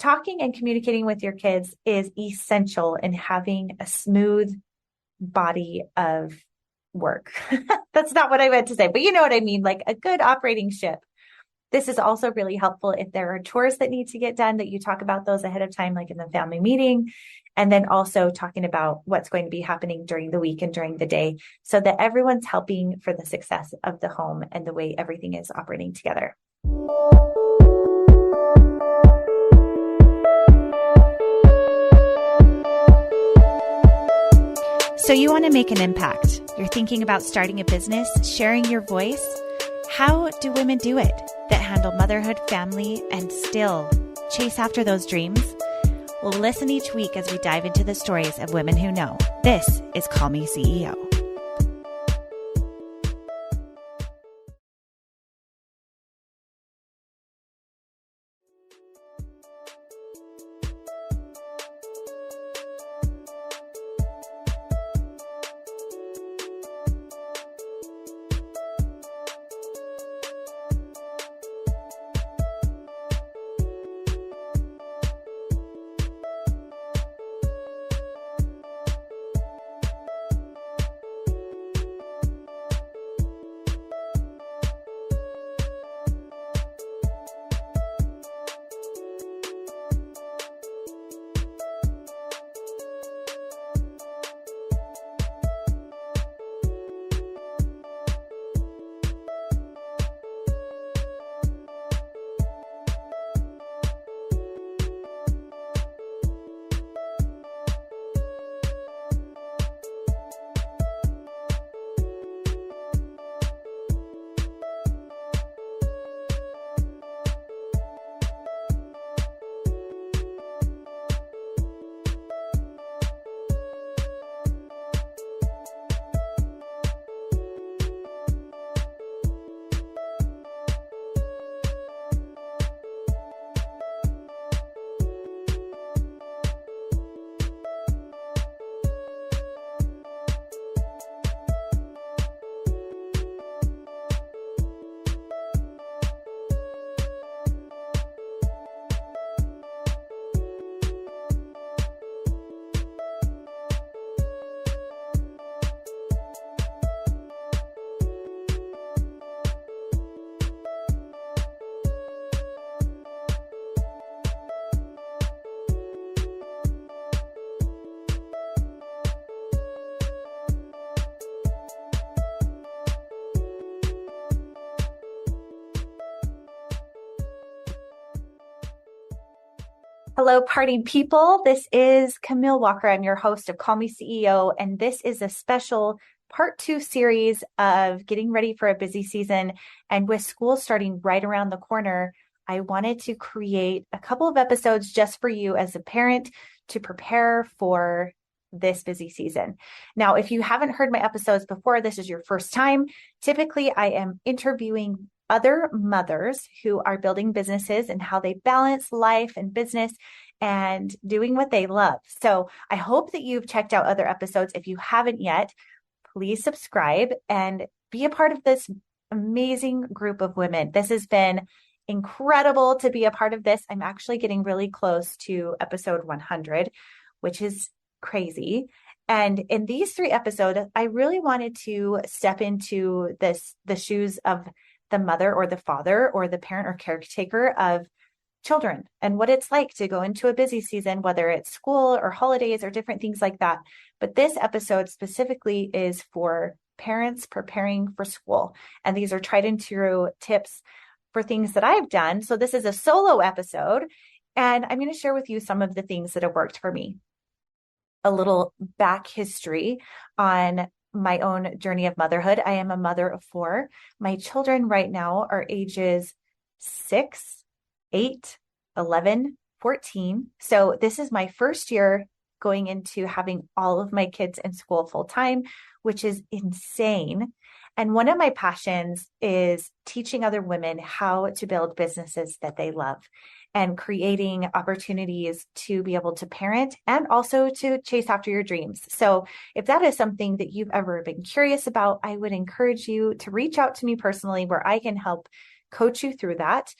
talking and communicating with your kids is essential in having a smooth body of work. That's not what I meant to say, but you know what I mean, like a good operating ship. This is also really helpful if there are chores that need to get done, that you talk about those ahead of time, like in the family meeting, and then also talking about what's going to be happening during the week and during the day so that everyone's helping for the success of the home and the way everything is operating together. So you want to make an impact. You're thinking about starting a business, sharing your voice. How do women do it that handle motherhood, family, and still chase after those dreams? Well, listen each week as we dive into the stories of women who know. This is Call Me CEO. Hello, party people. This is Camille Walker. I'm your host of Call Me CEO, and this is a special part 2 series of getting ready for a busy season. And with school starting right around the corner, I wanted to create a couple of episodes just for you as a parent to prepare for this busy season. Now, if you haven't heard my episodes before, this is your first time. Typically, I am interviewing other mothers who are building businesses and how they balance life and business and doing what they love. So I hope that you've checked out other episodes. If you haven't yet, please subscribe and be a part of this amazing group of women. This has been incredible to be a part of this. I'm actually getting really close to episode 100, which is crazy. And in these 3 episodes, I really wanted to step into the shoes of the mother or the father or the parent or caretaker of children and what it's like to go into a busy season, whether it's school or holidays or different things like that. But this episode specifically is for parents preparing for school. And these are tried and true tips for things that I've done. So this is a solo episode, and I'm going to share with you some of the things that have worked for me. A little back history on my own journey of motherhood. I am a mother of 4. My children right now are ages 6, 8, 11, 14. So this is my first year going into having all of my kids in school full time, which is insane. And one of my passions is teaching other women how to build businesses that they love and creating opportunities to be able to parent and also to chase after your dreams. So if that is something that you've ever been curious about, I would encourage you to reach out to me personally where I can help coach you through that.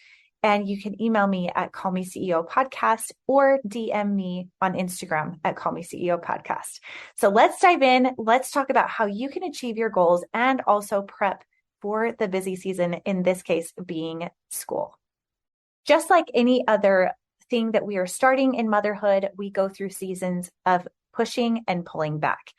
And you can email me at Call Me CEO Podcast or DM me on Instagram at Call Me CEO Podcast. So let's dive in. Let's talk about how you can achieve your goals and also prep for the busy season, in this case being school. Just like any other thing that we are starting in motherhood, we go through seasons of pushing and pulling back.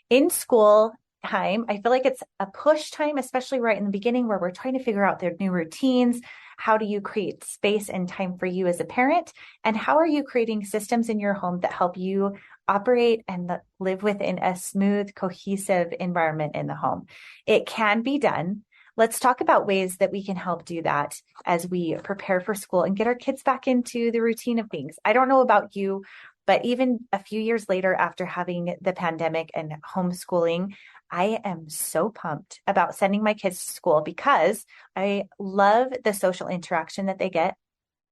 In school time, I feel like it's a push time, especially right in the beginning where we're trying to figure out their new routines. How do you create space and time for you as a parent? And how are you creating systems in your home that help you operate and live within a smooth, cohesive environment in the home? It can be done. Let's talk about ways that we can help do that as we prepare for school and get our kids back into the routine of things. I don't know about you, but even a few years later, after having the pandemic and homeschooling, I am so pumped about sending my kids to school because I love the social interaction that they get.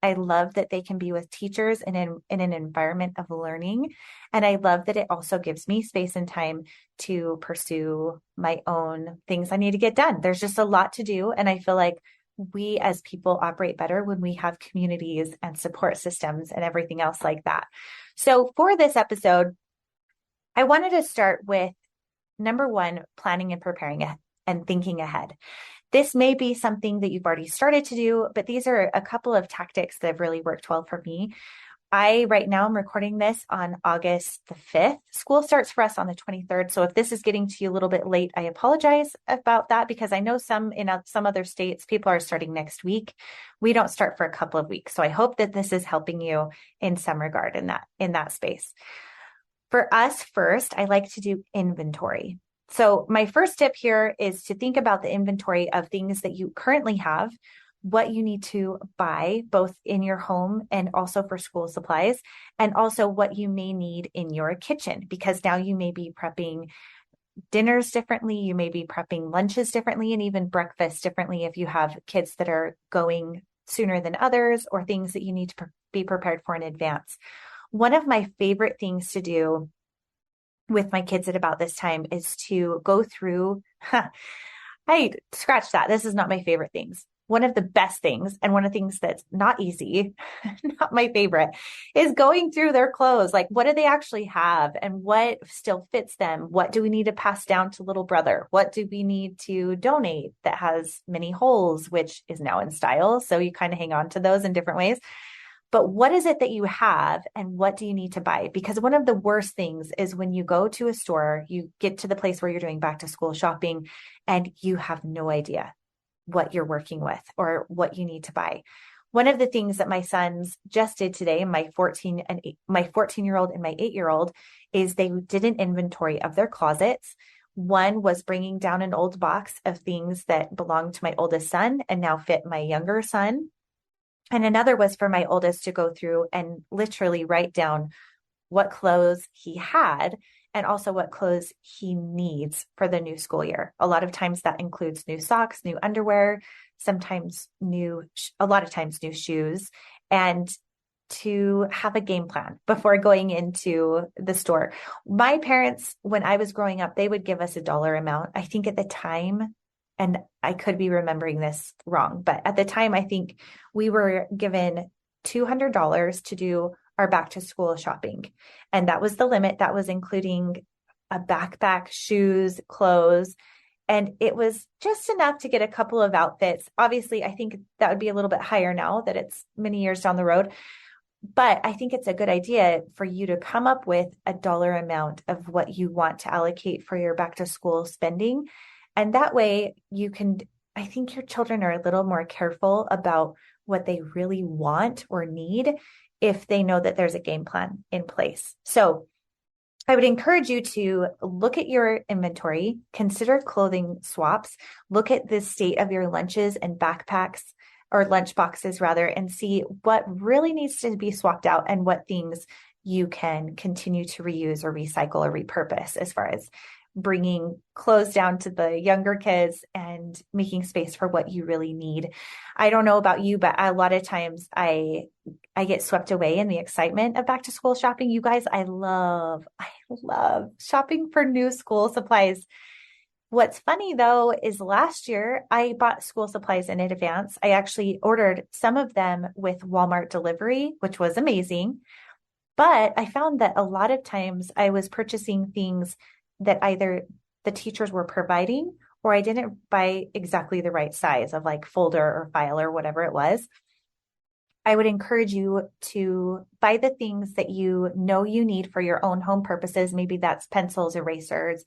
I love that they can be with teachers in an environment of learning. And I love that it also gives me space and time to pursue my own things I need to get done. There's just a lot to do. And I feel like we as people operate better when we have communities and support systems and everything else like that. So for this episode, I wanted to start with number one, planning and preparing and thinking ahead. This may be something that you've already started to do, but these are a couple of tactics that have really worked well for me. Right now I'm recording this on August the 5th. School starts for us on the 23rd. So if this is getting to you a little bit late, I apologize about that because I know some other states, people are starting next week. We don't start for a couple of weeks. So I hope that this is helping you in some regard in that space. For us first, I like to do inventory. So my first tip here is to think about the inventory of things that you currently have, what you need to buy, both in your home and also for school supplies, and also what you may need in your kitchen, because now you may be prepping dinners differently, you may be prepping lunches differently, and even breakfast differently if you have kids that are going sooner than others or things that you need to be prepared for in advance. One of my favorite things to do with my kids at about this time is to go through, I scratch that. This is not my favorite things. One of the best things, and one of the things that's not easy, not my favorite, is going through their clothes. Like, what do they actually have and what still fits them? What do we need to pass down to little brother? What do we need to donate that has many holes, which is now in style? So you kind of hang on to those in different ways. But what is it that you have and what do you need to buy? Because one of the worst things is when you go to a store, you get to the place where you're doing back to school shopping and you have no idea what you're working with or what you need to buy. One of the things that my sons just did today, my 14-year-old and my 8-year-old, is they did an inventory of their closets. One was bringing down an old box of things that belonged to my oldest son and now fit my younger son. And another was for my oldest to go through and literally write down what clothes he had and also what clothes he needs for the new school year. A lot of times that includes new socks, new underwear, a lot of times new shoes, and to have a game plan before going into the store. My parents, when I was growing up, they would give us a dollar amount. I think at the time, and I could be remembering this wrong, but at the time, I think we were given $200 to do our back to school shopping. And that was the limit. That was including a backpack, shoes, clothes. And it was just enough to get a couple of outfits. Obviously, I think that would be a little bit higher now that it's many years down the road. But I think it's a good idea for you to come up with a dollar amount of what you want to allocate for your back to school spending. And that way I think your children are a little more careful about what they really want or need if they know that there's a game plan in place. So I would encourage you to look at your inventory, consider clothing swaps, look at the state of your lunches and backpacks or lunch boxes rather, and see what really needs to be swapped out and what things you can continue to reuse or recycle or repurpose as far as bringing clothes down to the younger kids and making space for what you really need. I don't know about you, but a lot of times I get swept away in the excitement of back to school shopping. You guys, I love shopping for new school supplies. What's funny though is last year I bought school supplies in advance. I actually ordered some of them with Walmart delivery, which was amazing. But I found that a lot of times I was purchasing things that either the teachers were providing or I didn't buy exactly the right size of like folder or file or whatever it was. I would encourage you to buy the things that you know you need for your own home purposes. Maybe that's pencils, erasers,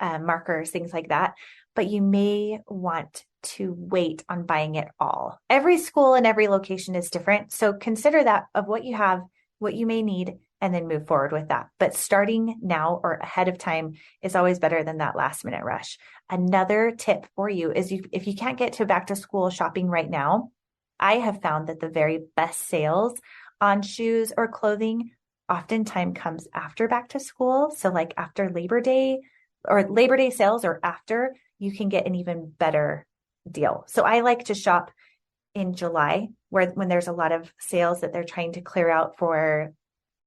markers, things like that. But you may want to wait on buying it all. Every school and every location is different. So consider that of what you have, what you may need, and then move forward with that. But starting now or ahead of time is always better than that last minute rush. Another tip for you is if you can't get to back to school shopping right now, I have found that the very best sales on shoes or clothing oftentimes comes after back to school. So like after Labor Day or Labor Day sales or after, you can get an even better deal. So I like to shop in July when there's a lot of sales that they're trying to clear out for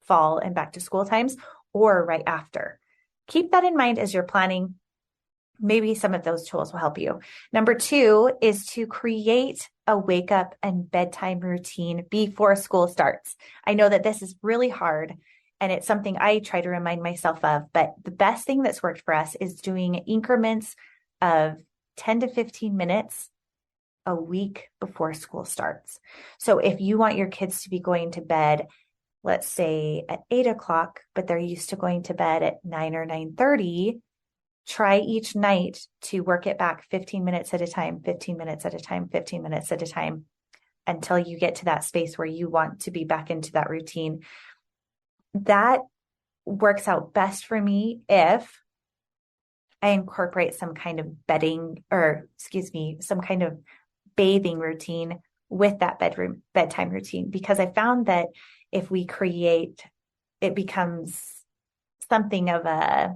fall and back to school times, or right after. Keep that in mind as you're planning. Maybe some of those tools will help you. Number 2 is to create a wake up and bedtime routine before school starts. I know that this is really hard and it's something I try to remind myself of, but the best thing that's worked for us is doing increments of 10 to 15 minutes a week before school starts. So if you want your kids to be going to bed, let's say at 8 o'clock, but they're used to going to bed at 9 or 9:30, try each night to work it back 15 minutes at a time, 15 minutes at a time, 15 minutes at a time, until you get to that space where you want to be back into that routine. That works out best for me if I incorporate some kind of some kind of bathing routine with that bedtime routine, because I found that if we create, it becomes something of a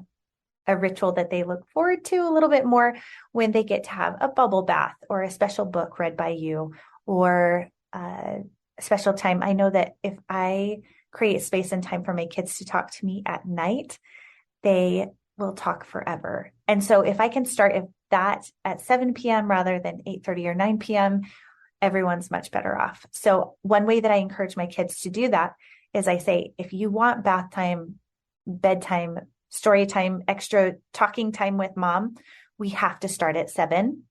ritual that they look forward to a little bit more when they get to have a bubble bath or a special book read by you or a special time. I know that if I create space and time for my kids to talk to me at night, they will talk forever. And so if I can start that at 7 p.m. rather than 8:30 or 9 p.m., everyone's much better off. So one way that I encourage my kids to do that is I say, if you want bath time, bedtime, story time, extra talking time with mom, we have to start at 7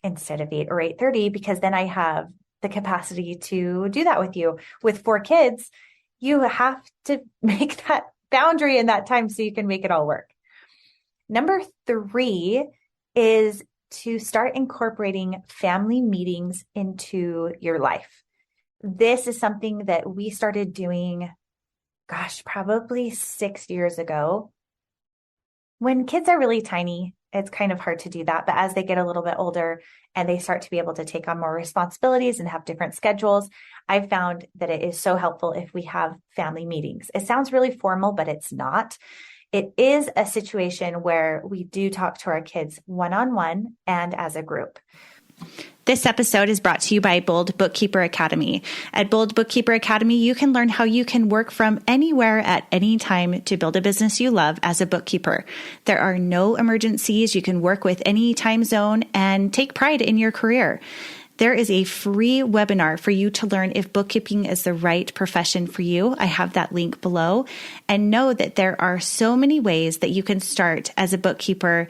instead of 8 or 8:30, because then I have the capacity to do that with you. With 4 kids, you have to make that boundary in that time so you can make it all work. Number 3 is to start incorporating family meetings into your life. This is something that we started doing, probably 6 years ago. When kids are really tiny, it's kind of hard to do that. But as they get a little bit older and they start to be able to take on more responsibilities and have different schedules, I've found that it is so helpful if we have family meetings. It sounds really formal, but it's not. It is a situation where we do talk to our kids one-on-one and as a group. This episode is brought to you by Bold Bookkeeper Academy. At Bold Bookkeeper Academy, you can learn how you can work from anywhere at any time to build a business you love as a bookkeeper. There are no emergencies. You can work with any time zone and take pride in your career. There is a free webinar for you to learn if bookkeeping is the right profession for you. I have that link below. And know that there are so many ways that you can start as a bookkeeper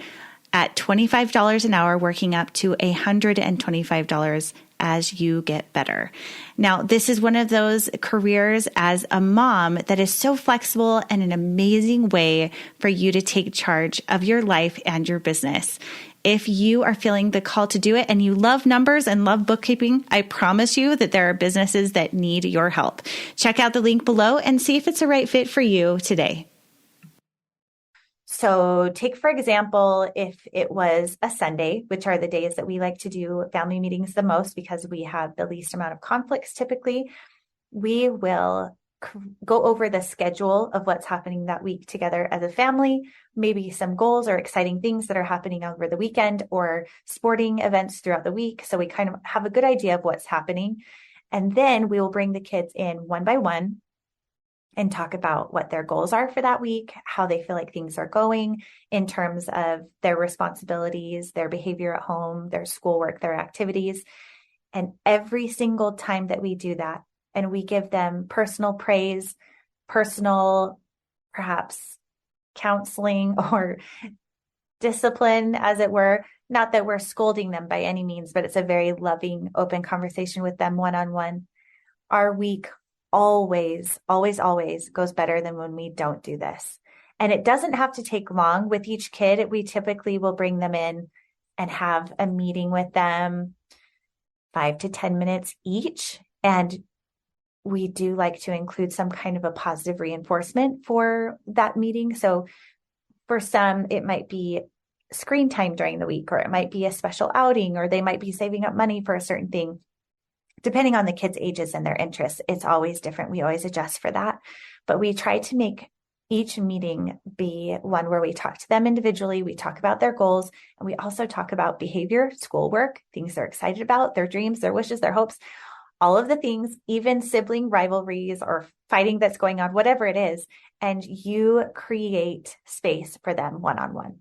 at $25 an hour, working up to $125 as you get better. Now, this is one of those careers as a mom that is so flexible and an amazing way for you to take charge of your life and your business. If you are feeling the call to do it and you love numbers and love bookkeeping, I promise you that there are businesses that need your help. Check out the link below and see if it's a right fit for you today. So take, for example, if it was a Sunday, which are the days that we like to do family meetings the most because we have the least amount of conflicts typically, we will go over the schedule of what's happening that week together as a family, maybe some goals or exciting things that are happening over the weekend or sporting events throughout the week. So we kind of have a good idea of what's happening. And then we will bring the kids in one by one and talk about what their goals are for that week, how they feel like things are going in terms of their responsibilities, their behavior at home, their schoolwork, their activities. And every single time that we do that, and we give them personal praise, personal, perhaps counseling or discipline, as it were, not that we're scolding them by any means, but it's a very loving, open conversation with them one-on-one. Our week always, always, always goes better than when we don't do this. And it doesn't have to take long. With each kid, we typically will bring them in and have a meeting with them, 5 to 10 minutes each. And we do like to include some kind of a positive reinforcement for that meeting. So for some, it might be screen time during the week, or it might be a special outing, or they might be saving up money for a certain thing. Depending on the kids' ages and their interests, it's always different. We always adjust for that. But we try to make each meeting be one where we talk to them individually, we talk about their goals, and we also talk about behavior, schoolwork, things they're excited about, their dreams, their wishes, their hopes, all of the things, even sibling rivalries or fighting that's going on, whatever it is. And you create space for them one-on-one.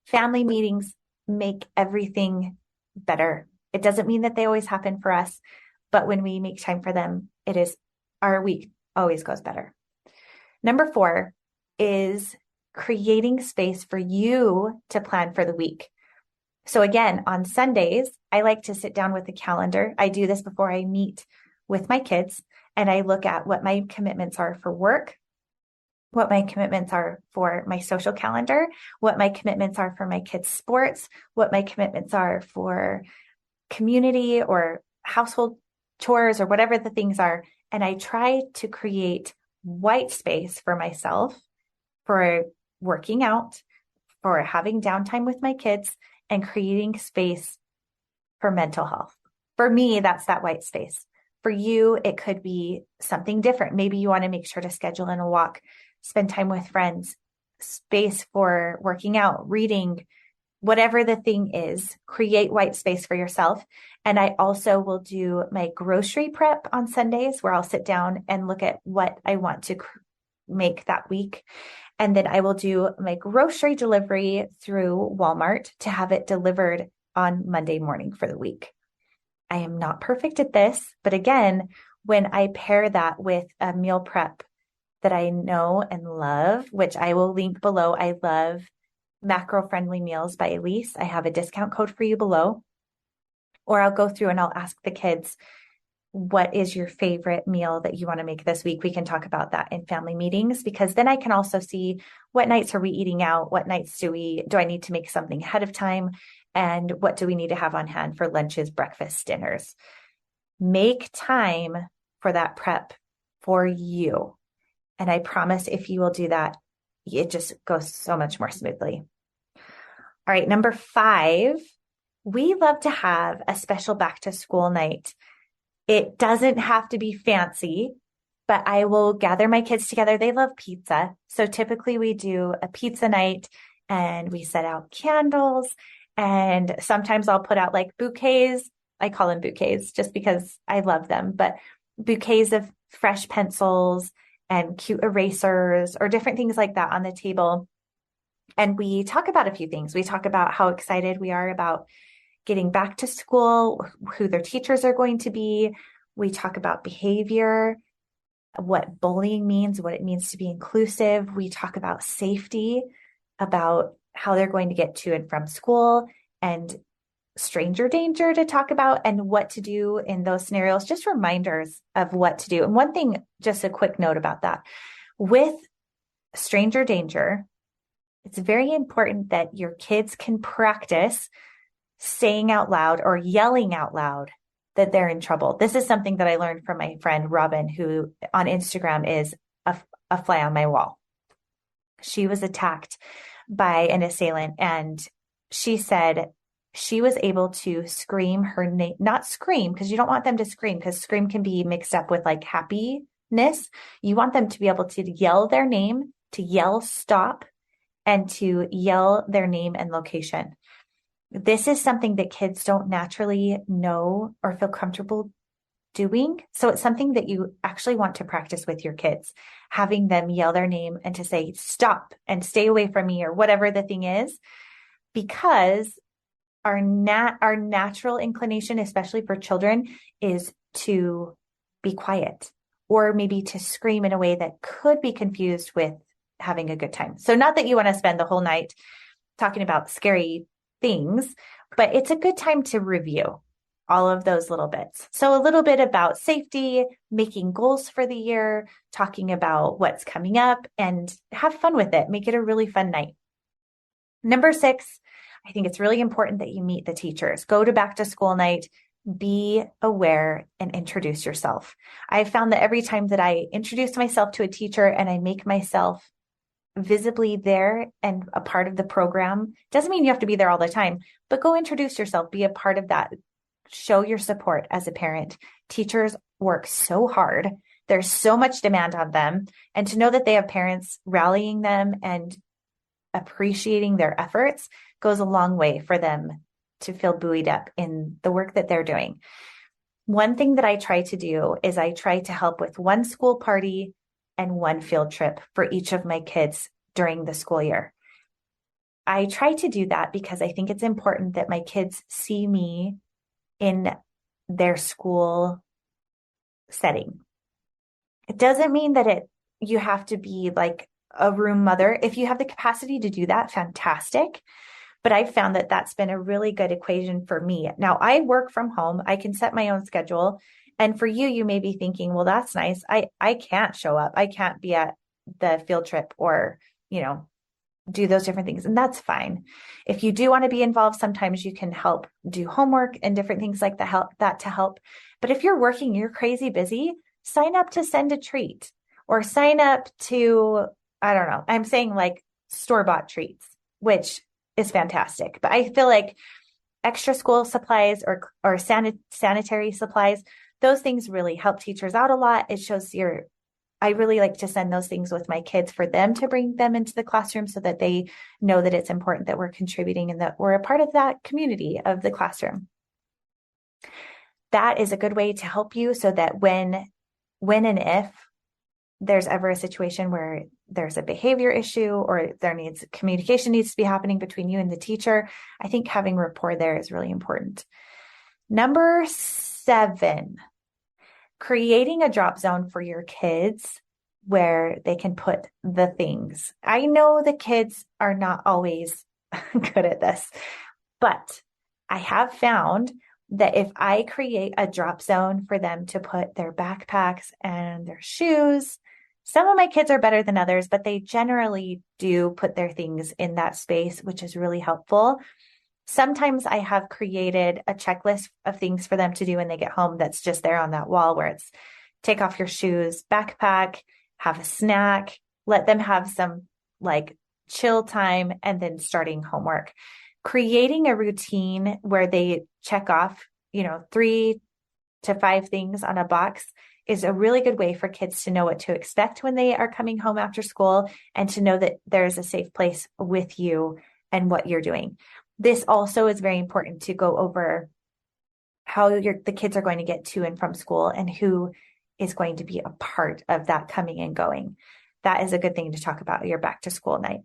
Family meetings make everything better. It doesn't mean that they always happen for us, but when we make time for them, our week always goes better. Number 4 is creating space for you to plan for the week. So again, on Sundays, I like to sit down with the calendar. I do this before I meet with my kids, and I look at what my commitments are for work, what my commitments are for my social calendar, what my commitments are for my kids' sports, what my commitments are for community or household chores or whatever the things are. And I try to create white space for myself for working out, for having downtime with my kids, and creating space for mental health. For me, that's that white space. For you, it could be something different. Maybe you want to make sure to schedule in a walk, spend time with friends, space for working out, reading, whatever the thing is, create white space for yourself. And I also will do my grocery prep on Sundays, where I'll sit down and look at what I want to make that week. And then I will do my grocery delivery through Walmart to have it delivered on Monday morning for the week. I am not perfect at this, but again, when I pair that with a meal prep that I know and love, which I will link below, I love Macro Friendly Meals by Elise. I have a discount code for you below. Or I'll go through and I'll ask the kids, what is your favorite meal that you want to make this week? We can talk about that in family meetings, because then I can also see what nights are we eating out? What nights do I need to make something ahead of time? And what do we need to have on hand for lunches, breakfasts, dinners? Make time for that prep for you. And I promise if you will do that, it just goes so much more smoothly. All right, number 5, we love to have a special back to school night. It doesn't have to be fancy, but I will gather my kids together. They love pizza. So typically we do a pizza night and we set out candles, and sometimes I'll put out like bouquets. I call them bouquets just because I love them, but bouquets of fresh pencils and cute erasers or different things like that on the table. And we talk about a few things. We talk about how excited we are about getting back to school, who their teachers are going to be. We talk about behavior, what bullying means, what it means to be inclusive. We talk about safety, about how they're going to get to and from school, and stranger danger to talk about, and what to do in those scenarios, just reminders of what to do. And one thing, just a quick note about that, with stranger danger, it's very important that your kids can practice saying out loud or yelling out loud that they're in trouble. This is something that I learned from my friend Robin, who on Instagram is a fly on my wall. She was attacked by an assailant, and she said she was able to scream her name, not scream, because you don't want them to scream, because scream can be mixed up with like happiness. You want them to be able to yell their name, to yell stop, and to yell their name and location. This is something that kids don't naturally know or feel comfortable doing. So it's something that you actually want to practice with your kids, having them yell their name and to say, stop and stay away from me, or whatever the thing is, because our natural inclination, especially for children, is to be quiet, or maybe to scream in a way that could be confused with having a good time. So not that you want to spend the whole night talking about scary things, but it's a good time to review all of those little bits. So a little bit about safety, making goals for the year, talking about what's coming up, and have fun with it. Make it a really fun night. Number 6, I think it's really important that you meet the teachers. Go to back to school night, be aware, and introduce yourself. I've found that every time that I introduce myself to a teacher and I make myself visibly there and a part of the program, doesn't mean you have to be there all the time, but go introduce yourself, be a part of that. Show your support as a parent. Teachers work so hard. There's so much demand on them. And to know that they have parents rallying them and appreciating their efforts goes a long way for them to feel buoyed up in the work that they're doing. One thing that I try to do is I try to help with one school party and one field trip for each of my kids during the school year. I try to do that because I think it's important that my kids see me in their school setting. It doesn't mean that you have to be like a room mother. If you have the capacity to do that, fantastic. But I've found that that's been a really good equation for me. Now, I work from home. I can set my own schedule. And for you, you may be thinking, well, that's nice. I can't show up. I can't be at the field trip or, do those different things. And that's fine. If you do want to be involved, sometimes you can help do homework and different things like that to help. But if you're working, you're crazy busy, sign up to send a treat or sign up to, I don't know, I'm saying like store-bought treats, which is fantastic. But I feel like extra school supplies or sanitary supplies, those things really help teachers out a lot. It shows I really like to send those things with my kids for them to bring them into the classroom so that they know that it's important that we're contributing and that we're a part of that community of the classroom. That is a good way to help you so that when and if there's ever a situation where there's a behavior issue or communication needs to be happening between you and the teacher, I think having rapport there is really important. Number 7, creating a drop zone for your kids where they can put the things. I know the kids are not always good at this, but I have found that if I create a drop zone for them to put their backpacks and their shoes, some of my kids are better than others, but they generally do put their things in that space, which is really helpful. Sometimes I have created a checklist of things for them to do when they get home that's just there on that wall, where it's take off your shoes, backpack, have a snack, let them have some like chill time, and then starting homework. Creating a routine where they check off, 3 to 5 things on a box is a really good way for kids to know what to expect when they are coming home after school and to know that there's a safe place with you and what you're doing. This also is very important to go over how the kids are going to get to and from school and who is going to be a part of that coming and going. That is a good thing to talk about your back to school night.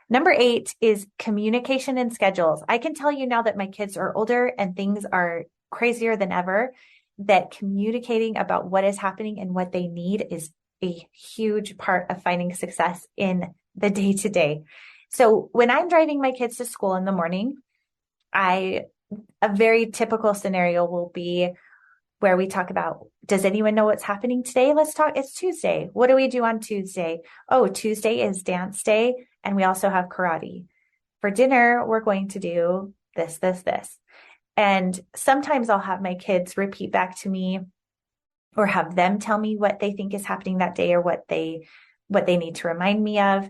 Number 8 is communication and schedules. I can tell you now that my kids are older and things are crazier than ever, that communicating about what is happening and what they need is a huge part of finding success in the day-to-day. So when I'm driving my kids to school in the morning, a very typical scenario will be where we talk about, does anyone know what's happening today? Let's talk. It's Tuesday. What do we do on Tuesday? Oh, Tuesday is dance day. And we also have karate. For dinner, we're going to do this, this, this. And sometimes I'll have my kids repeat back to me or have them tell me what they think is happening that day or what they need to remind me of.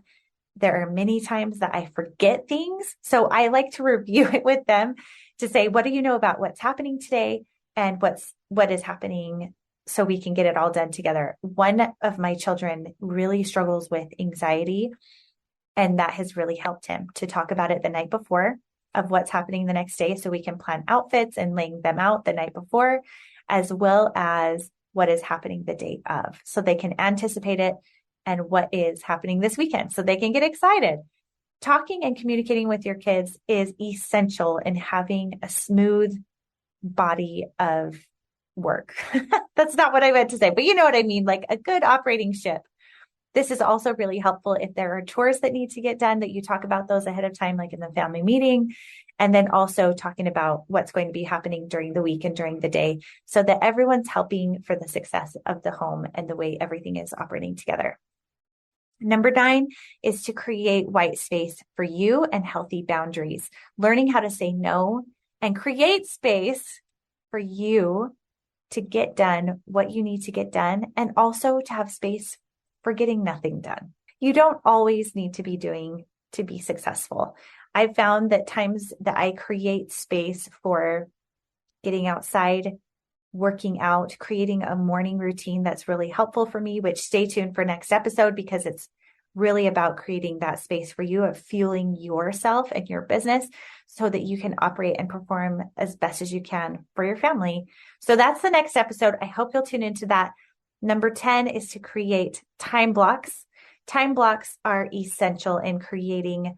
There are many times that I forget things. So I like to review it with them to say, what do you know about what's happening today and what is happening so we can get it all done together. One of my children really struggles with anxiety, and that has really helped him to talk about it the night before of what's happening the next day so we can plan outfits and laying them out the night before. as well as what is happening the day of, so they can anticipate it and what is happening this weekend so they can get excited. Talking and communicating with your kids is essential in having a smooth body of work. That's not what I meant to say, but you know what I mean, like a good operating ship. This is also really helpful if there are chores that need to get done, that you talk about those ahead of time, like in the family meeting, and then also talking about what's going to be happening during the week and during the day, so that everyone's helping for the success of the home and the way everything is operating together. Number 9 is to create white space for you and healthy boundaries, learning how to say no and create space for you to get done what you need to get done, and also to have space for getting nothing done. You don't always need to be doing to be successful. I've found that times that I create space for getting outside, working out, creating a morning routine that's really helpful for me, which stay tuned for next episode, because it's really about creating that space for you of fueling yourself and your business so that you can operate and perform as best as you can for your family. So that's the next episode. I hope you'll tune into that. Number 10 is to create time blocks. Time blocks are essential in creating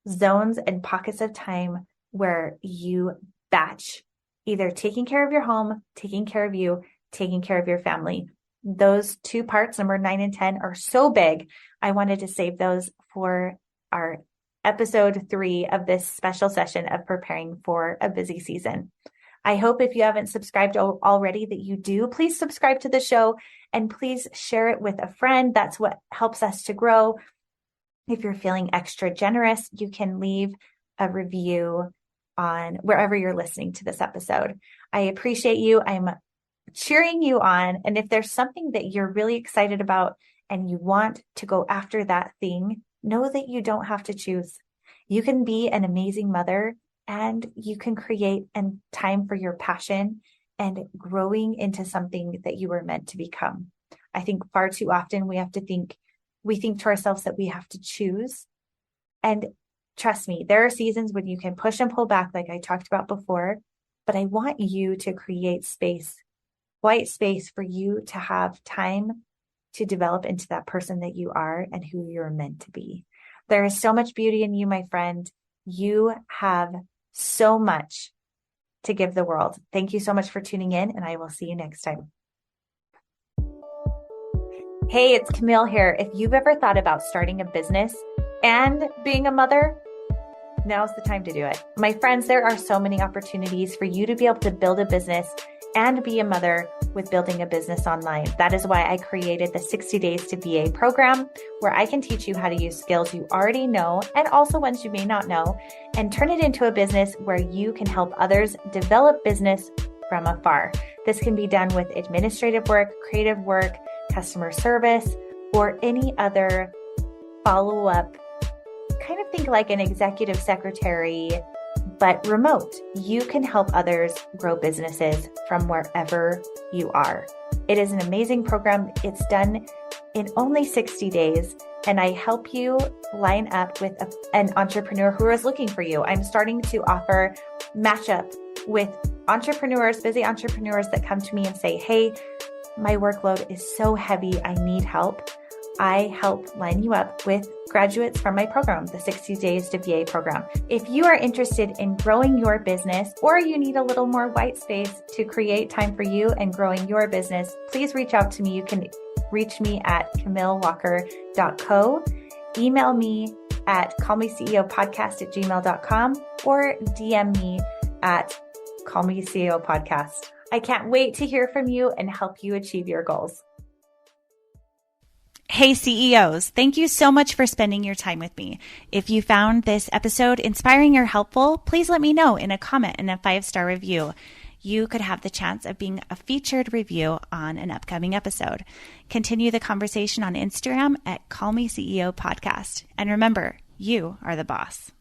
zones and pockets of time where you batch, either taking care of your home, taking care of you, taking care of your family. Those 2 parts, number 9 and 10, are so big. I wanted to save those for our episode 3 of this special session of preparing for a busy season. I hope if you haven't subscribed already that you do. Please subscribe to the show and please share it with a friend. That's what helps us to grow. If you're feeling extra generous, you can leave a review on wherever you're listening to this episode. I appreciate you. I'm cheering you on. And if there's something that you're really excited about and you want to go after that thing, know that you don't have to choose. You can be an amazing mother, and you can create time for your passion and growing into something that you were meant to become. I think far too often we think to ourselves that we have to choose. And trust me, there are seasons when you can push and pull back, like I talked about before, but I want you to create space, white space, for you to have time to develop into that person that you are and who you're meant to be. There is so much beauty in you, my friend. You have so much to give the world. Thank you so much for tuning in, and I will see you next time. Hey, it's Camille here. If you've ever thought about starting a business and being a mother, now's the time to do it. My friends, there are so many opportunities for you to be able to build a business and be a mother with building a business online. That is why I created the 60 Days to VA program, where I can teach you how to use skills you already know and also ones you may not know, and turn it into a business where you can help others develop business from afar. This can be done with administrative work, creative work, customer service, or any other follow-up. Kind of think like an executive secretary, but remote. You can help others grow businesses from wherever you are. It is an amazing program. It's done in only 60 days, and I help you line up with an entrepreneur who is looking for you. I'm starting to offer matchup with entrepreneurs, busy entrepreneurs that come to me and say, hey, my workload is so heavy, I need help. I help line you up with graduates from my program, the 60 Days to VA program. If you are interested in growing your business, or you need a little more white space to create time for you and growing your business, please reach out to me. You can reach me at camillewalker.co, email me at callmeceopodcast@gmail.com, or DM me at callmeceopodcast. I can't wait to hear from you and help you achieve your goals. Hey CEOs, thank you so much for spending your time with me. If you found this episode inspiring or helpful, please let me know in a comment and a 5-star review. You could have the chance of being a featured review on an upcoming episode. Continue the conversation on Instagram at Call Me CEO Podcast. And remember, you are the boss.